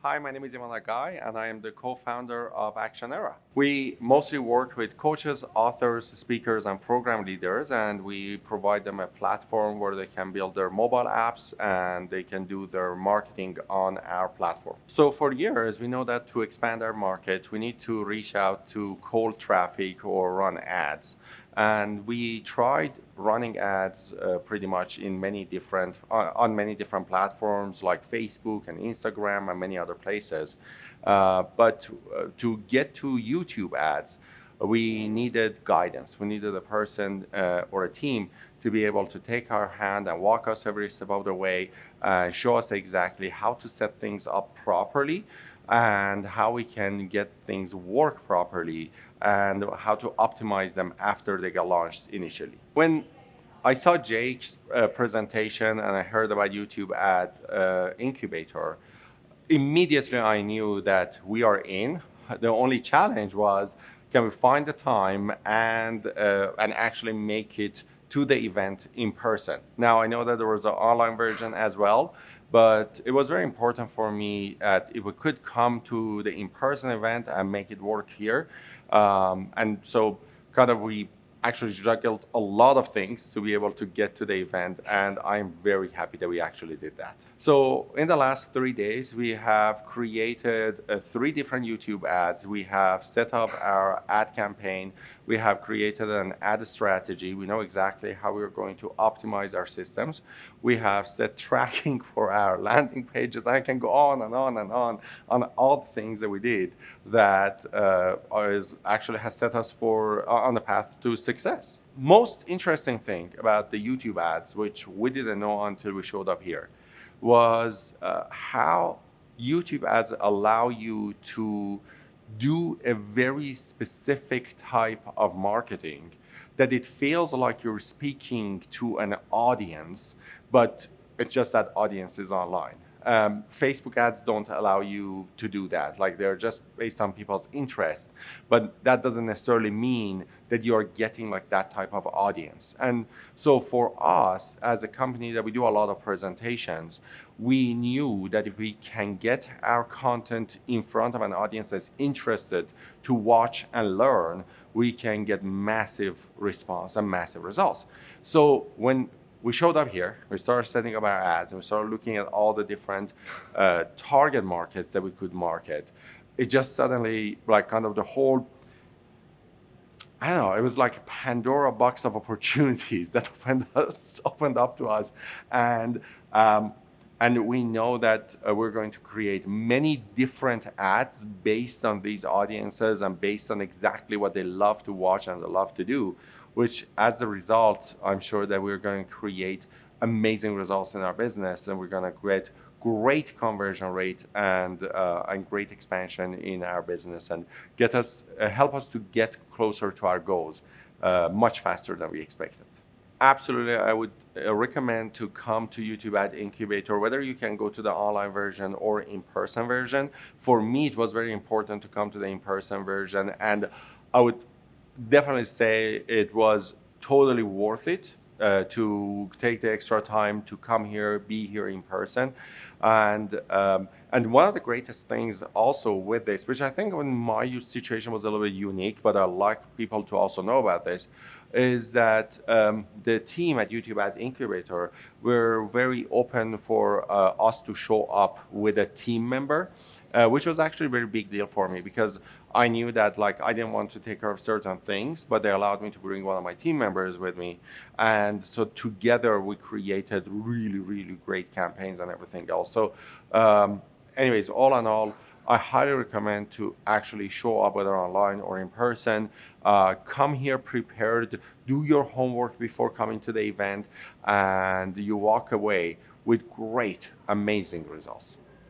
Hi, my name is Iman and I am the co-founder of Actionera. We mostly work with coaches, authors, speakers, and program leaders, and we provide them a platform where they can build their mobile apps and they can do their marketing on our platform. So for years, we know that to expand our market, we need to reach out to cold traffic or run ads. And we tried running ads pretty much in many different on many different platforms like Facebook and Instagram and many other places. But to get to YouTube ads, we needed guidance. We needed a person or a team to be able to take our hand and walk us every step of the way, show us exactly how to set things up properly and how we can get things work properly and how to optimize them after they get launched initially. When I saw Jake's presentation and I heard about YouTube at Incubator, immediately I knew that we are in. The only challenge was, can we find the time and actually make it to the event in person? Now, I know that there was an online version as well, but it was very important for me that if we could come to the in-person event and make it work here. And so kind of we actually juggled a lot of things to be able to get to the event, and I'm very happy that we actually did that. So in the last 3 days, we have created 3 different YouTube ads. We have set up our ad campaign. We have created an ad strategy. We know exactly how we're going to optimize our systems. We have set tracking for our landing pages. I can go on and on and on all the things that we did that actually has set us on the path to success. Most interesting thing about the YouTube ads, which we didn't know until we showed up here, was how YouTube ads allow you to do a very specific type of marketing that it feels like you're speaking to an audience, but it's just that audience is online. Facebook ads don't allow you to do that. Like, they're just based on people's interest, but that doesn't necessarily mean that you're getting like that type of audience. And so for us as a company that we do a lot of presentations, we knew that if we can get our content in front of an audience that's interested to watch and learn, we can get massive response and massive results. So when we showed up here, we started setting up our ads, and we started looking at all the different target markets that we could market. It just suddenly, like, kind of the whole, I don't know, it was like a Pandora box of opportunities that opened up to us. And we know that we're going to create many different ads based on these audiences and based on exactly what they love to watch and they love to do, which as a result, I'm sure that we're going to create amazing results in our business, and we're going to create great conversion rate and great expansion in our business and help us to get closer to our goals much faster than we expected. Absolutely, I would recommend to come to YouTube Ad Incubator, whether you can go to the online version or in-person version. For me, it was very important to come to the in-person version, and I would definitely say it was totally worth it to take the extra time to come here, be here in person. And one of the greatest things also with this, which I think in my situation was a little bit unique, but I'd like people to also know about this, is that the team at YouTube Ad Incubator were very open for us to show up with a team member, which was actually a very big deal for me, because I knew that, like, I didn't want to take care of certain things, but they allowed me to bring one of my team members with me. And so together we created really, really great campaigns and everything else. So anyways, all in all, I highly recommend to actually show up, whether online or in person. Come here prepared, do your homework before coming to the event, and you walk away with great, amazing results.